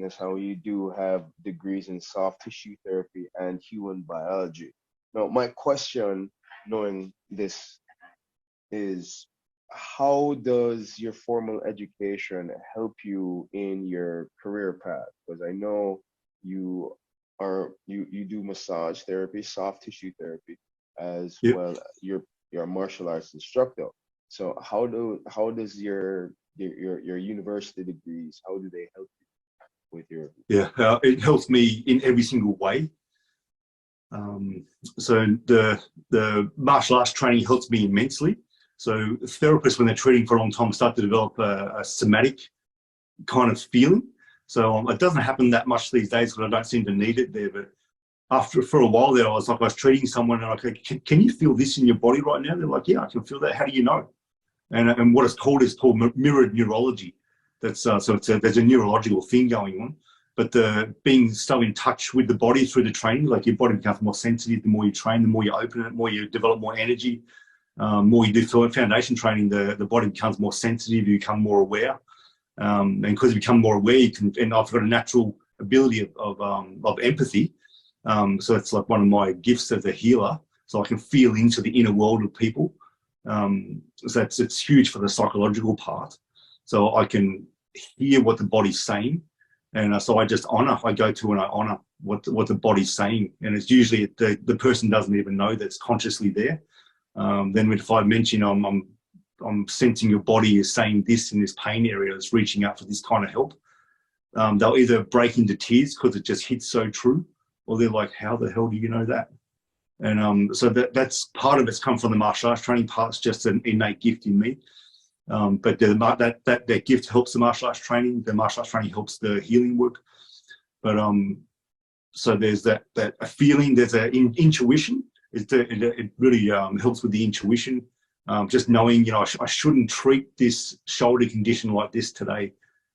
is how you do have degrees in soft tissue therapy and human biology. Now, my question, knowing this, is how does your formal education help you in your career path? Because I know you do massage therapy, soft tissue therapy, as Yep. well. You're a martial arts instructor. So how does your university degrees, how do they help you with your? Yeah, it helps me in every single way. So the martial arts training helps me immensely. So therapists, when they're treating for a long time, start to develop a somatic kind of feeling. So it doesn't happen that much these days because I don't seem to need it there. But for a while there, I was treating someone and can you feel this in your body right now? They're like, yeah, I can feel that. How do you know? And what it's called is called mirrored neurology. That's there's a neurological thing going on. But being so in touch with the body through the training, like your body becomes more sensitive. The more you train, the more you open it, the more you develop more energy. More you do foundation training, the body becomes more sensitive. You become more aware, and because you become more aware, you can. And I've got a natural ability of empathy. So it's like one of my gifts as a healer. So I can feel into the inner world of people. So it's huge for the psychological part. So I can hear what the body's saying. And so I go to and I honor what the body's saying. And it's usually the person doesn't even know that's consciously there. Then if I mention I'm sensing your body is saying this in this pain area, it's reaching out for this kind of help. They'll either break into tears because it just hits so true, or they're like, how the hell do you know that? And so that's part of it's come from the martial arts training. Part's just an innate gift in me. But that gift helps the martial arts training. The martial arts training helps the healing work. But so there's that a feeling. There's an intuition. It really helps with the intuition. Just knowing, I shouldn't treat this shoulder condition like this today,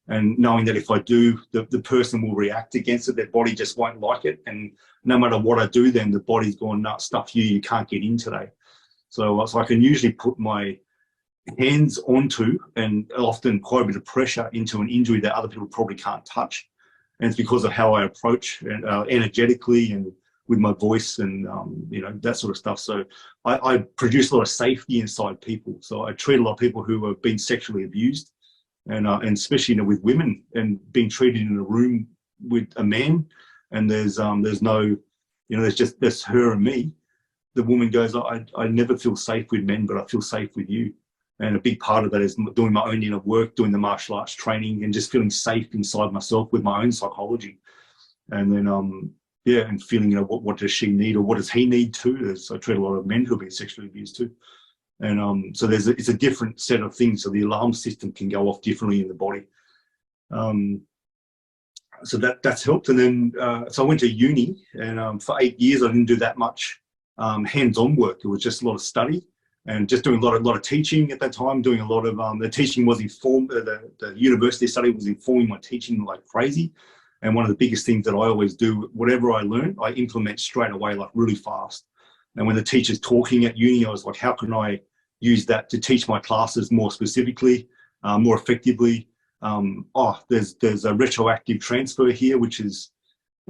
and knowing that if I do, the person will react against it. Their body just won't like it, and no matter what I do, then the body's going, nuts, stuff you can't get in today. So I can usually put my hands onto, and often quite a bit of pressure into, an injury that other people probably can't touch. And it's because of how I approach energetically and with my voice and that sort of stuff. So I produce a lot of safety inside people. So I treat a lot of people who have been sexually abused, and especially with women, and being treated in a room with a man, and there's no, there's her and me. The woman goes, I never feel safe with men, but I feel safe with you. And a big part of that is doing my own inner work, doing the martial arts training, and just feeling safe inside myself with my own psychology. And then, and feeling, what does she need, or what does he need too? So I treat a lot of men who have been sexually abused too. And so it's a different set of things. So the alarm system can go off differently in the body. So that's helped. And then, so I went to uni, and for 8 years, I didn't do that much hands-on work. It was just a lot of study. And just doing a lot of teaching at that time, doing a lot of, the teaching was informed, the university study was informing my teaching like crazy. And one of the biggest things that I always do, whatever I learn, I implement straight away, like really fast. And when the teacher's talking at uni, I was like, how can I use that to teach my classes more specifically, more effectively? There's a retroactive transfer here, which is,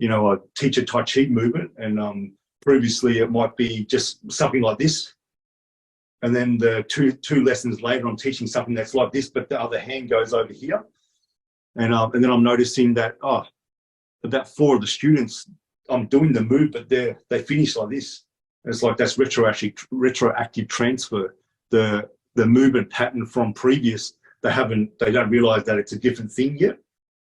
I teach a Tai Chi movement, and previously it might be just something like this. And then the two lessons later, I'm teaching something that's like this, but the other hand goes over here. And then I'm noticing that, about 4 of the students, I'm doing the move, but they finish like this. And it's like that's retroactive transfer. The movement pattern from previous, they don't realize that it's a different thing yet.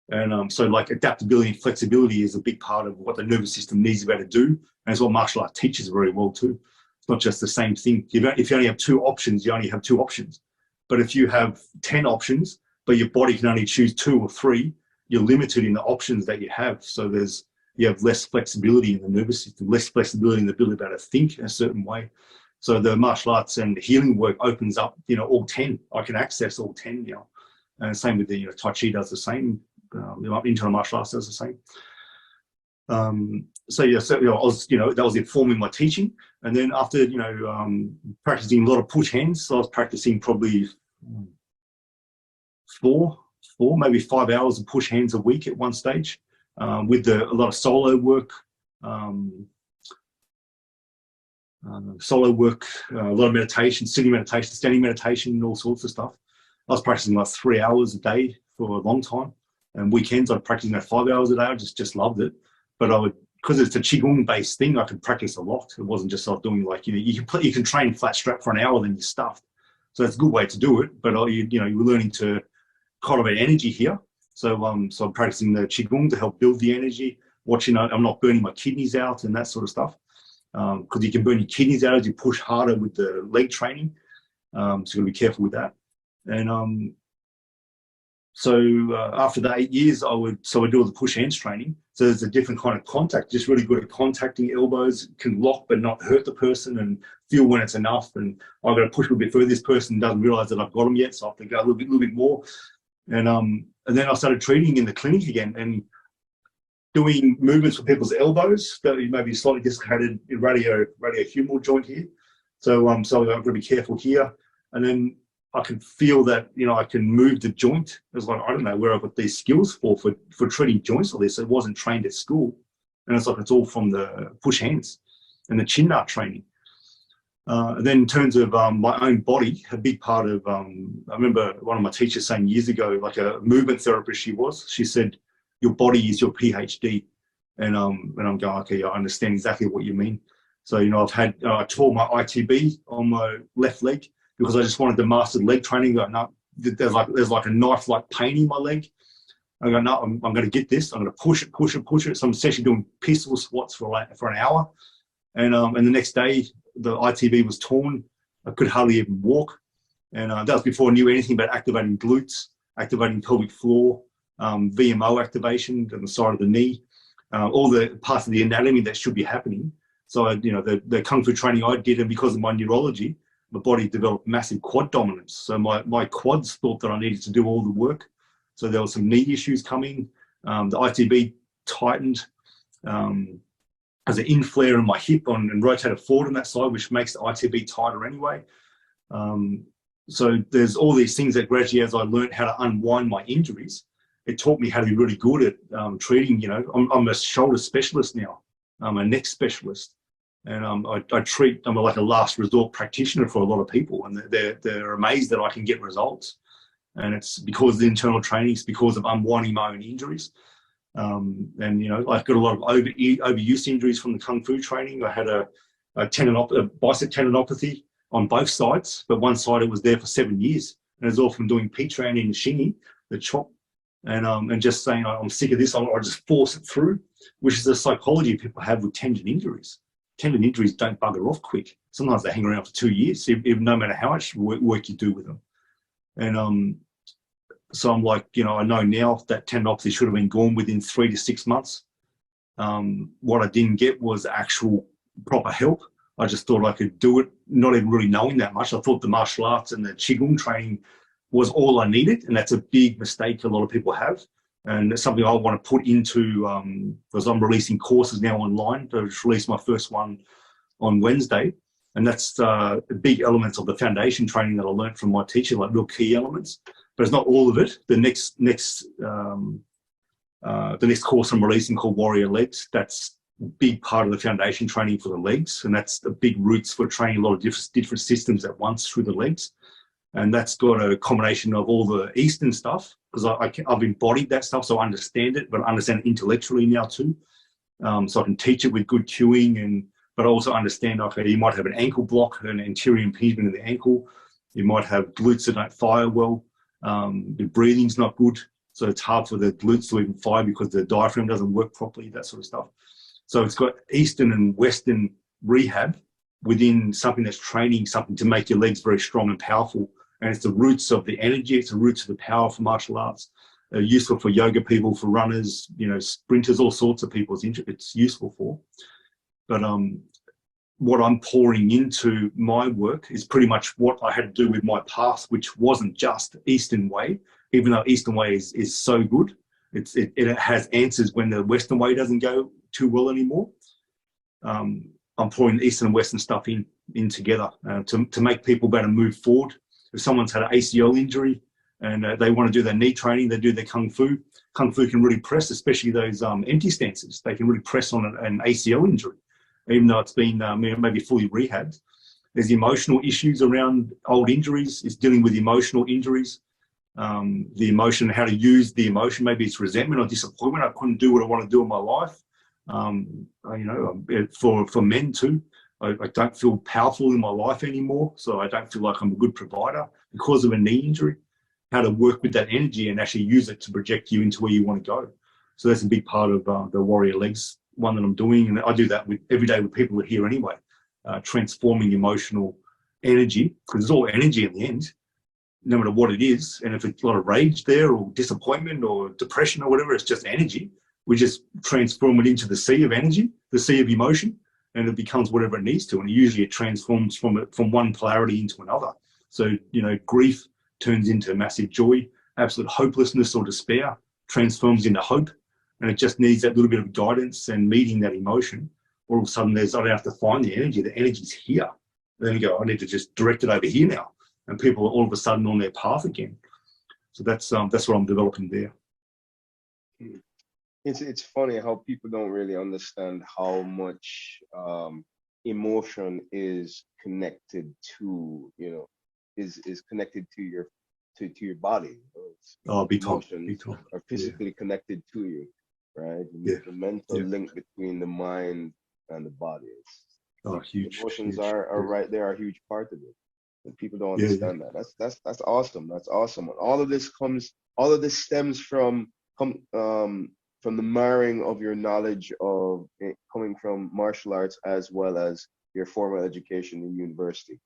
And so like adaptability and flexibility is a big part of what the nervous system needs to be able to do. And it's what martial art teaches very well too. It's not just the same thing. If you only have 2 options, you only have 2 options. But if you have 10 options, but your body can only choose 2 or 3, you're limited in the options that you have. So you have less flexibility in the nervous system, less flexibility in the ability to be able to think in a certain way. So the martial arts and healing work opens up, all 10. I can access all 10 now. And same with the, Tai Chi does the same. Internal martial arts does the same. So I was, that was informing my teaching. And then after, practicing a lot of push hands, so I was practicing probably 4 maybe 5 hours of push hands a week at one stage, with a lot of solo work, a lot of meditation, sitting meditation, standing meditation, and all sorts of stuff. I was practicing like 3 hours a day for a long time, and weekends I'd practice 5 hours a day. I just loved it. But I would, because it's a qigong based thing, I could practice a lot. It wasn't just like doing like, you can train flat strap for an hour, then you're stuffed. So that's a good way to do it. But you're learning to cultivate energy here. So I'm practicing the qigong to help build the energy. Watching, I'm not burning my kidneys out and that sort of stuff. Because you can burn your kidneys out as you push harder with the leg training. So you got to be careful with that. And after the 8 years, I would do all the push hands training. So there's a different kind of contact, just really good at contacting elbows, can lock but not hurt the person, and feel when it's enough. And I've got to push a little bit further. This person doesn't realize that I've got them yet, so I have to go a little bit more. And then I started treating in the clinic again and doing movements for people's elbows that may be slightly dislocated in radiohumeral joint here. So I've got to be careful here. And then I can feel that, I can move the joint. It's like, I don't know where I got these skills for treating joints like this. It wasn't trained at school. And it's like, it's all from the push hands and the chin nut training. And then in terms of my own body, a big part of, I remember one of my teachers saying years ago, like a movement therapist she said, your body is your PhD. And I'm going, okay, I understand exactly what you mean. So, I tore my ITB on my left leg because I just wanted to master leg training. I go, no, there's like a knife-like pain in my leg. I go, no, I'm going to get this. I'm going to push it. So I'm essentially doing pistol squats for an hour. And the next day, the ITB was torn. I could hardly even walk. And that was before I knew anything about activating glutes, activating pelvic floor, VMO activation on the side of the knee, all the parts of the anatomy that should be happening. So, the Kung Fu training I did, and because of my neurology, my body developed massive quad dominance. So my quads thought that I needed to do all the work. So there were some knee issues coming. The ITB tightened. As an in-flare in my hip and rotated forward on that side, which makes the ITB tighter anyway. So there's all these things that gradually, as I learned how to unwind my injuries, it taught me how to be really good at treating. I'm a shoulder specialist now. I'm a neck specialist. And I'm like a last resort practitioner for a lot of people. And they're amazed that I can get results. And it's because of the internal training, it's because of unwinding my own injuries. And I've got a lot of overuse injuries from the Kung Fu training. I had a bicep tendinopathy on both sides, but one side it was there for 7 years, and it was all from doing Pitran and Shingi, the chop, and just saying I'm sick of this. I'll just force it through, which is the psychology people have with tendon injuries. Tendon injuries don't bugger off quick. Sometimes they hang around for 2 years, no matter how much work you do with them. And so I'm like, I know now that tendinopathy should have been gone within 3 to 6 months. What I didn't get was actual proper help. I just thought I could do it, not even really knowing that much. I thought the martial arts and the Qigong training was all I needed. And that's a big mistake a lot of people have. And it's something I want to put into, because I'm releasing courses now online. I just released my first one on Wednesday. And that's the big elements of the foundation training that I learned from my teacher, like real key elements. But it's not all of it. The next course I'm releasing called Warrior Legs, that's a big part of the foundation training for the legs. And that's the big roots for training a lot of different systems at once through the legs. And that's got a combination of all the Eastern stuff, because I've embodied that stuff, so I understand it, but I understand it intellectually now too. So I can teach it with good cueing, but I also understand, okay, you might have an ankle block, an anterior impingement in the ankle. You might have glutes that don't fire well. The breathing's not good, so it's hard for the glutes to even fire because the diaphragm doesn't work properly, that sort of stuff. So it's got Eastern and Western rehab within something that's training something to make your legs very strong and powerful. And it's the roots of the energy, it's the roots of the power for martial arts. Useful for yoga people, for runners, sprinters, all sorts of people it's useful for. But what I'm pouring into my work is pretty much what I had to do with my past, which wasn't just Eastern way, even though Eastern way is so good. It has answers when the Western way doesn't go too well anymore. I'm pouring Eastern and Western stuff in together to make people better move forward. If someone's had an ACL injury, and they want to do their knee training, they do their Kung Fu. Kung Fu can really press, especially those empty stances. They can really press on an ACL injury, even though it's been maybe fully rehabbed. There's emotional issues around old injuries. It's dealing with emotional injuries, the emotion, how to use the emotion. Maybe it's resentment or disappointment. I couldn't do what I want to do in my life. For men too, I don't feel powerful in my life anymore, so I don't feel like I'm a good provider because of a knee injury. How to work with that energy and actually use it to project you into where you want to go. So that's a big part of the Warrior Legs one that I'm doing, and I do that every day with people here anyway, transforming emotional energy, because it's all energy in the end, no matter what it is. And if it's a lot of rage there or disappointment or depression or whatever, it's just energy. We just transform it into the sea of energy, the sea of emotion, and it becomes whatever it needs to. And usually it transforms from one polarity into another. So, grief turns into massive joy, absolute hopelessness or despair transforms into hope. And it just needs that little bit of guidance and meeting that emotion. All of a sudden, I don't have to find the energy's here. And then you go, I need to just direct it over here now. And people are all of a sudden on their path again. So that's what I'm developing there. It's funny how people don't really understand how much emotion is connected to, is connected to your body. Emotions are physically connected to you, right? The mental link between the mind and the body. Huge. Emotions are right there, are a huge part of it. And people don't understand that. That's awesome. That's awesome. And all of this stems from the marrying of your knowledge of it coming from martial arts as well as your formal education in university.